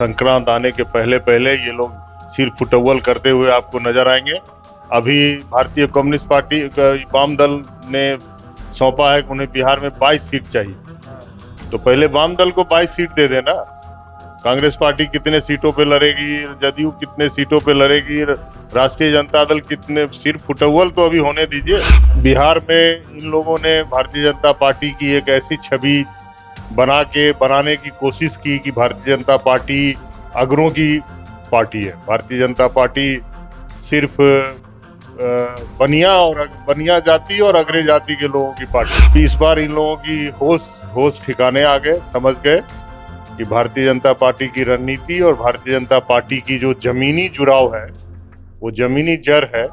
संक्रांत आने के पहले पहले ये लोग सिर फुटअव्वल करते हुए आपको नजर आएंगे। अभी भारतीय कम्युनिस्ट पार्टी वाम दल ने सौंपा है कि उन्हें बिहार में 22 सीट चाहिए। तो पहले वाम दल को 22 सीट दे देना। कांग्रेस पार्टी कितने सीटों पे लड़ेगी, जदयू कितने सीटों पे लड़ेगी, राष्ट्रीय जनता दल कितने, सिर फुटअव्वल तो अभी होने दीजिए। बिहार में इन लोगों ने भारतीय जनता पार्टी की एक ऐसी छवि बनाने की कोशिश की कि भारतीय जनता पार्टी अगरों की पार्टी है। भारतीय जनता पार्टी सिर्फ बनिया जाति और अग्रे जाति के लोगों की पार्टी। इस बार इन लोगों की होश ठिकाने आ गए, समझ गए कि भारतीय जनता पार्टी की रणनीति और भारतीय जनता पार्टी की जो जमीनी जुड़ाव है, वो जमीनी जड़ है,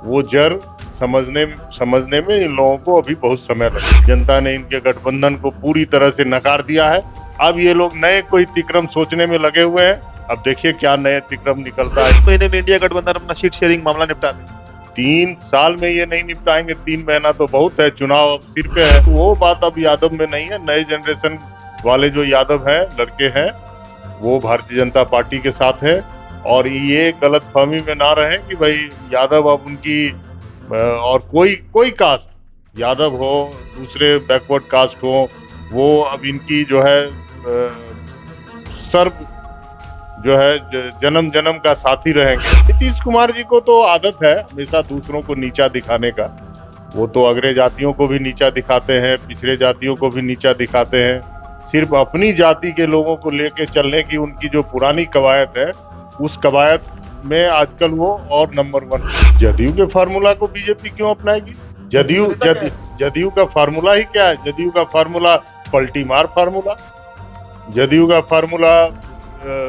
वो जड़ समझने में इन लोगों को अभी बहुत समय लगा। जनता ने इनके गठबंधन को पूरी तरह से नकार दिया है। अब ये लोग नए कोई तिक्रम सोचने में लगे हुए हैं। अब देखिए क्या नए तिक्रम निकलता है। 1 महीने में इंडिया गठबंधन अपना सीट शेयरिंग मामला निपटा ले। 3 साल में ये नहीं निपटाएंगे। 3 महीना तो बहुत है, चुनाव अब सिर पे है। वो बात अब यादव में नहीं है। नए जनरेशन वाले जो यादव हैं, लड़के हैं, वो भारतीय जनता पार्टी के साथ है। और ये गलतफहमी में ना रहे कि भाई यादव अब उनकी और कोई कास्ट, यादव हो, दूसरे बैकवर्ड कास्ट हो, वो अब इनकी जो है सर्व जो है जन्म जन्म का साथी रहेंगे। नीतीश कुमार जी को तो आदत है हमेशा दूसरों को नीचा दिखाने का। वो तो अग्रे जातियों को भी नीचा दिखाते हैं, पिछड़े जातियों को भी नीचा दिखाते हैं। सिर्फ अपनी जाति के लोगों को लेके चलने की उनकी जो पुरानी कवायद है, उस कवायद में आजकल वो और नंबर 1। जदयू के फार्मूला को बीजेपी क्यों अपनाएगी? जदयू का फार्मूला ही क्या है? जदयू का फार्मूला पलटी मार फार्मूला। जदयू का फार्मूला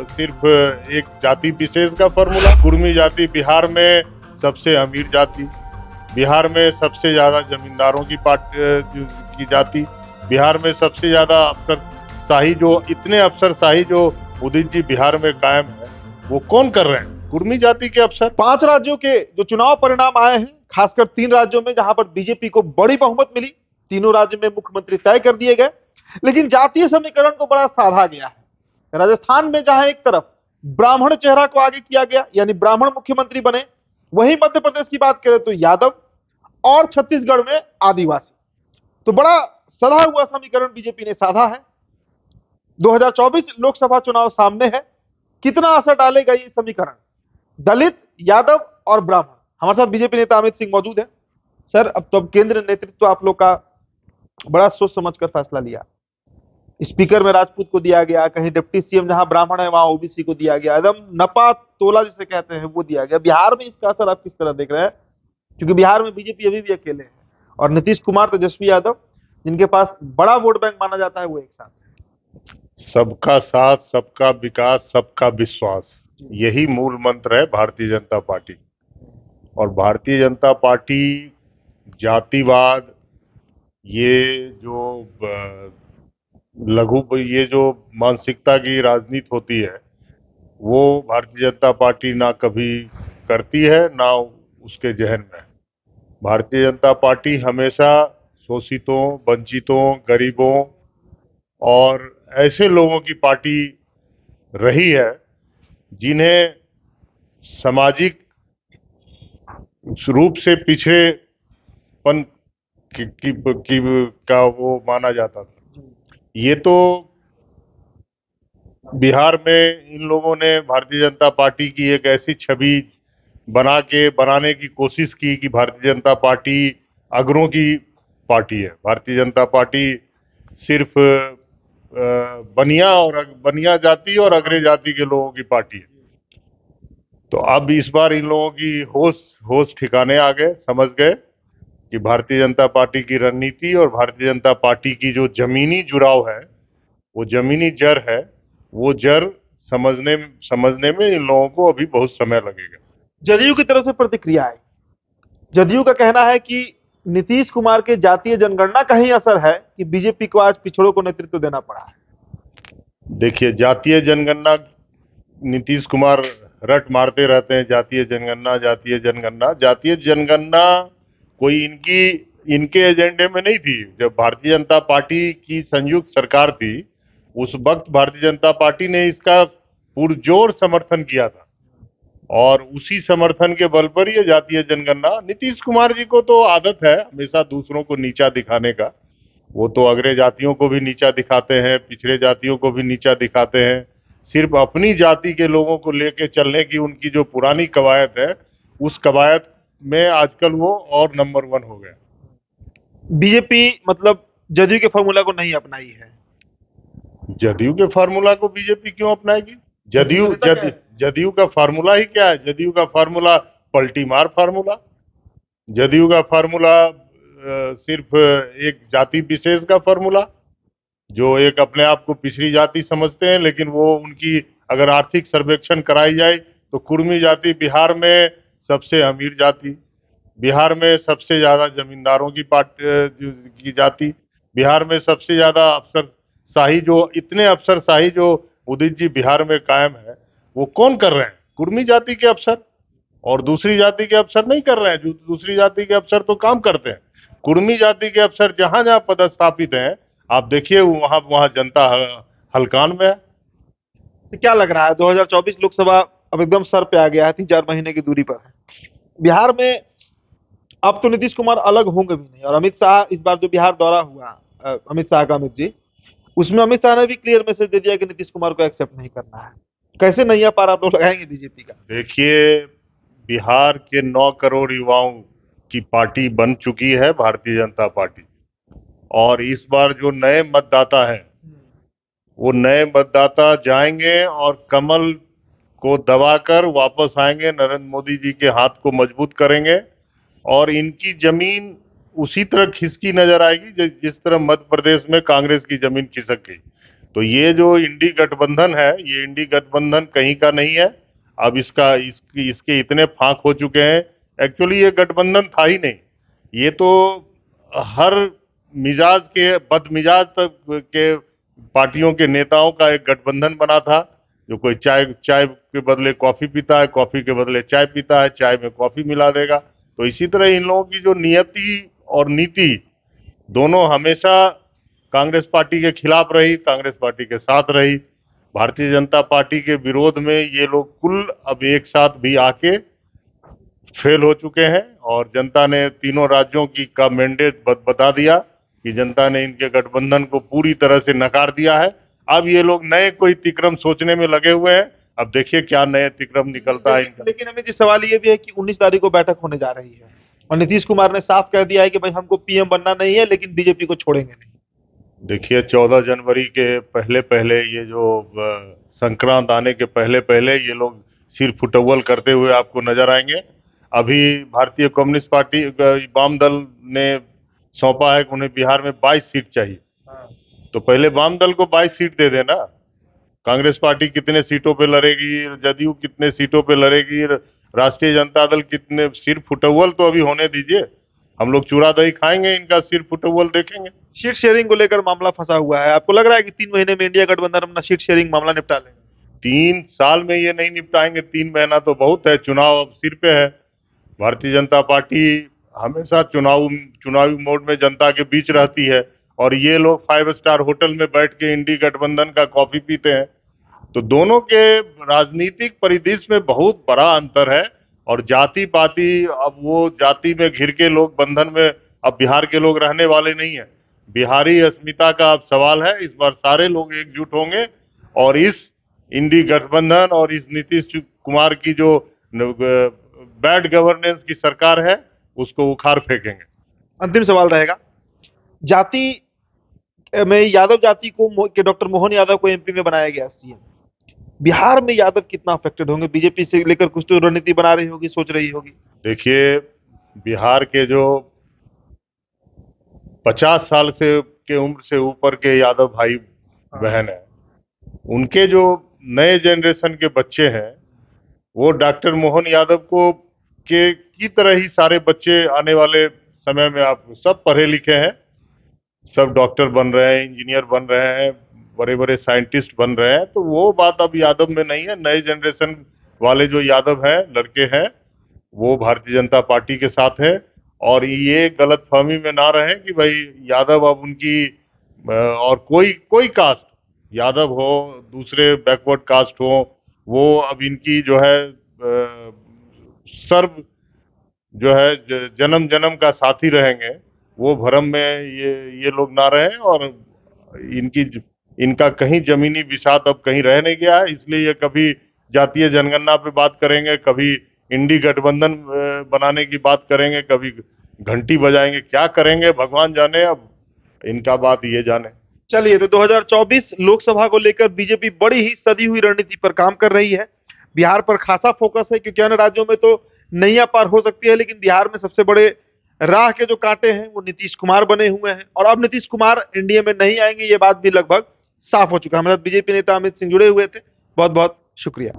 सिर्फ एक जाति विशेष का फार्मूला। कुर्मी जाति बिहार में सबसे अमीर जाति, बिहार में सबसे ज्यादा जमींदारों की जाति, बिहार में सबसे ज्यादा अफसरशाही, जो इतने अफसरशाही जो उदित जी बिहार में कायम है, वो कौन कर रहे हैं? कुर्मी जाति के अफसर। 5 राज्यों के जो चुनाव परिणाम आए हैं, खासकर 3 राज्यों में जहां पर बीजेपी को बड़ी बहुमत मिली, तीनों राज्यों में मुख्यमंत्री तय कर दिए गए। लेकिन जातीय समीकरण को बड़ा साधा गया है। राजस्थान में जहां एक तरफ ब्राह्मण चेहरा को आगे किया गया, यानी ब्राह्मण मुख्यमंत्री बने, वहीं मध्य प्रदेश की बात करें तो यादव, और छत्तीसगढ़ में आदिवासी। तो बड़ा सधा हुआ समीकरण बीजेपी ने साधा है। 2024 लोकसभा चुनाव सामने है। कितना असर डालेगा ये समीकरण? दलित, यादव और ब्राह्मण। हमारे साथ बीजेपी नेता अमित सिंह मौजूद है। सर, अब तो केंद्र नेतृत्व आप लोग का बड़ा सोच समझकर फैसला लिया। स्पीकर में राजपूत को दिया गया, कहीं डिप्टी सीएम जहां ब्राह्मण है वहां ओबीसी को दिया गया, एकदम नपा तोला जिसे कहते हैं वो दिया गया। बिहार में इसका असर आप किस तरह देख रहे हैं? क्योंकि बिहार में बीजेपी अभी भी अकेले है और नीतीश कुमार, तेजस्वी यादव, जिनके पास बड़ा वोट बैंक माना जाता है, वो एक साथ है। सबका साथ, सबका विकास, सबका विश्वास, यही मूल मंत्र है भारतीय जनता पार्टी। और भारतीय जनता पार्टी जातिवाद, ये जो मानसिकता की राजनीति होती है, वो भारतीय जनता पार्टी ना कभी करती है, ना उसके जहन में। भारतीय जनता पार्टी हमेशा शोषितों, वंचितों, गरीबों और ऐसे लोगों की पार्टी रही है जिन्हें सामाजिक रूप से पिछड़ेपन का वो माना जाता था। ये तो बिहार में इन लोगों ने भारतीय जनता पार्टी की एक ऐसी छवि बनाने की कोशिश की कि भारतीय जनता पार्टी अगरों की पार्टी है। भारतीय जनता पार्टी सिर्फ बनिया जाति और अग्रे जाति के लोगों की पार्टी है। तो अब इस बार इन लोगों की होश ठिकाने आ गए, समझ गए कि भारतीय जनता पार्टी की रणनीति और भारतीय जनता पार्टी की जो जमीनी जुड़ाव है, वो जमीनी जड़ है, वो जड़ समझने में इन लोगों को अभी बहुत समय लगेगा। जदयू की तरफ से प्रतिक्रिया है। जदयू का कहना है कि नीतीश कुमार के जातीय जनगणना का ही असर है कि बीजेपी को आज पिछड़ों को नेतृत्व देना पड़ा है। देखिए, जातीय जनगणना नीतीश कुमार रट मारते रहते हैं। जातीय जनगणना, जातीय जनगणना, जातीय जनगणना कोई इनके एजेंडे में नहीं थी। जब भारतीय जनता पार्टी की संयुक्त सरकार थी, उस वक्त भारतीय जनता पार्टी ने इसका पुरजोर समर्थन किया था और उसी समर्थन के बल पर ये जातीय जनगणना। नीतीश कुमार जी को तो आदत है हमेशा दूसरों को नीचा दिखाने का। वो तो अग्र जातियों को भी नीचा दिखाते हैं, पिछड़े जातियों को भी नीचा दिखाते हैं। सिर्फ अपनी जाति के लोगों को लेके चलने की उनकी जो पुरानी कवायद है, उस कवायद में आजकल वो और नंबर 1 हो गया। बीजेपी मतलब जदयू के फॉर्मूला को नहीं अपनाई है। जदयू के फार्मूला को बीजेपी क्यों अपनाएगी? जदयू नेता क्या है? जदयू का फार्मूला ही क्या है? जदयू का फार्मूला पलटी मार फार्मूला। जदयू का फार्मूला सिर्फ एक जाति विशेष का फार्मूला, जो एक अपने आप को पिछड़ी जाति समझते हैं, लेकिन वो उनकी अगर आर्थिक सर्वेक्षण कराई जाए तो कुर्मी जाति बिहार में सबसे अमीर जाति, बिहार में सबसे ज्यादा जमींदारों की जाति, बिहार में सबसे ज्यादा अफसरशाही, जो इतने अफसरशाही जो उदित जी बिहार में कायम है, वो कौन कर रहे हैं? कुर्मी जाति के अफसर, और दूसरी जाति के अफसर नहीं कर रहे हैं। जो दूसरी जाति के अफसर तो काम करते हैं, कुर्मी जाति के अफसर जहां जहां पदस्थापित हैं, आप देखिए वहां वहां जनता हलकान में है। तो क्या लग रहा है 2024 लोकसभा अब एकदम सर पे आ गया है, 3-4 महीने की दूरी पर है बिहार में। अब तो नीतीश कुमार अलग होंगे भी नहीं, और अमित शाह इस बार जो बिहार दौरा हुआ, अमित शाह का, अमित जी, उसमें अमित शाह ने भी क्लियर मैसेज दे दिया कि नीतीश कुमार को एक्सेप्ट नहीं करना है। कैसे नहीं पार आप लोग लगाएंगे बीजेपी का? देखिए, बिहार के 9 करोड़ युवाओं की पार्टी बन चुकी है भारतीय जनता पार्टी, और इस बार जो नए मतदाता हैं, वो नए मतदाता जाएंगे और कमल को दबाकर वापस आएंगे, नरेंद्र मोदी जी के हाथ को मजबूत करेंगे, और इनकी जमीन उसी तरह खिसकी नजर आएगी जिस तरह मध्य प्रदेश में कांग्रेस की जमीन खिसक गई। तो ये जो इंडी गठबंधन है, ये इंडी गठबंधन कहीं का नहीं है। अब इसके इतने फांक हो चुके हैं। एक्चुअली ये गठबंधन था ही नहीं, ये तो हर मिजाज के, बदमिजाज तक के पार्टियों के नेताओं का एक गठबंधन बना था। जो कोई चाय चाय के बदले कॉफी पीता है, कॉफी के बदले चाय पीता है, चाय में कॉफी मिला देगा। तो इसी तरह इन लोगों की जो नियति और नीति दोनों हमेशा कांग्रेस पार्टी के खिलाफ रही, कांग्रेस पार्टी के साथ रही। भारतीय जनता पार्टी के विरोध में ये लोग कुल अब एक साथ भी आके फेल हो चुके हैं, और जनता ने तीनों राज्यों का मैंडेट बता दिया कि जनता ने इनके गठबंधन को पूरी तरह से नकार दिया है। अब ये लोग नए कोई तिक्रम सोचने में लगे हुए हैं। अब देखिए क्या नए तिक्रम निकलता है इनका। लेकिन अमित जी, सवाल ये भी है कि 19 तारीख को बैठक होने जा रही है, और नीतीश कुमार ने साफ कह दिया है कि भाई हमको पीएम बनना नहीं है, लेकिन बीजेपी को छोड़ेंगे नहीं। देखिए, 14 जनवरी के पहले पहले, ये जो संक्रांत आने के पहले पहले ये लोग सिर फुटअव्वल करते हुए आपको नजर आएंगे। अभी भारतीय कम्युनिस्ट पार्टी वाम दल ने सौंपा है कि उन्हें बिहार में 22 सीट चाहिए। तो पहले वाम दल को 22 सीट दे देना। कांग्रेस पार्टी कितने सीटों पे लड़ेगी, जदयू कितने सीटों पे लड़ेगी, राष्ट्रीय जनता दल कितने, सिर फुटअव्वल तो अभी होने दीजिए। हम लोग चूरा दही खाएंगे, इनका सिर फुटअव्वल देखेंगे। सीट शेयरिंग को लेकर मामला फंसा हुआ है। आपको लग रहा है कि 3 महीने में इंडिया गठबंधन अपना सीट शेयरिंग मामला निपटा लेगा? 3 साल में ये नहीं निपटाएंगे, 3 महीना तो बहुत है। चुनाव अब सिर पे है। भारतीय जनता पार्टी हमेशा चुनावी मोड में जनता के बीच रहती है, और ये लोग 5 स्टार होटल में बैठ के इंडी गठबंधन का कॉफी पीते हैं। तो दोनों के राजनीतिक परिदृश्य में बहुत बड़ा अंतर है। और जाति पाति, अब वो जाति में घिर के लोग बंधन में अब बिहार के लोग रहने वाले नहीं है। बिहारी अस्मिता का अब सवाल है। इस बार सारे लोग एकजुट होंगे और इस इंडी गठबंधन और इस नीतीश कुमार की जो बैड गवर्नेंस की सरकार है, उसको उखाड़ फेंकेंगे। अंतिम सवाल रहेगा, जाति में यादव जाति को के डॉक्टर मोहन यादव को एमपी में बनाया गया सीएम। बिहार में यादव कितना अफेक्टेड होंगे? बीजेपी से लेकर कुछ तो रणनीति बना रही होगी, सोच रही होगी। देखिए, बिहार के जो 50 साल से के उम्र से ऊपर के यादव भाई बहन हैं, उनके जो नए जनरेशन के बच्चे हैं, वो डॉक्टर मोहन यादव को की तरह ही सारे बच्चे आने वाले समय में, आप सब पढ़े लिखे हैं, सब डॉक्टर बन रहे हैं, इंजीनियर बन रहे हैं, बड़े बड़े साइंटिस्ट बन रहे हैं। तो वो बात अब यादव में नहीं है। नए जनरेशन वाले जो यादव हैं, लड़के हैं, वो भारतीय जनता पार्टी के साथ है। और ये गलतफहमी में ना रहे कि भाई यादव अब उनकी और कोई कास्ट, यादव हो, दूसरे बैकवर्ड कास्ट हो, वो अब इनकी जो है सर्व जो है जन्म जन्म का साथी रहेंगे, वो भ्रम में ये लोग ना रहें। और इनका कहीं जमीनी विषाद अब कहीं रह नहीं गया है, इसलिए ये कभी जातीय जनगणना पे बात करेंगे, कभी इंडी गठबंधन बनाने की बात करेंगे, कभी घंटी बजाएंगे, क्या करेंगे भगवान जाने। अब इनका बात ये जाने। चलिए, तो 2024 लोकसभा को लेकर बीजेपी बड़ी ही सदी हुई रणनीति पर काम कर रही है। बिहार पर खासा फोकस है, क्योंकि अन्य राज्यों में तो नैया पार हो सकती है, लेकिन बिहार में सबसे बड़े राह के जो कांटे हैं वो नीतीश कुमार बने हुए हैं, और अब नीतीश कुमार एनडीए में नहीं आएंगे, ये बात भी लगभग साफ हो चुका है। हमारे साथ बीजेपी नेता अमित सिंह जुड़े हुए थे, बहुत बहुत शुक्रिया।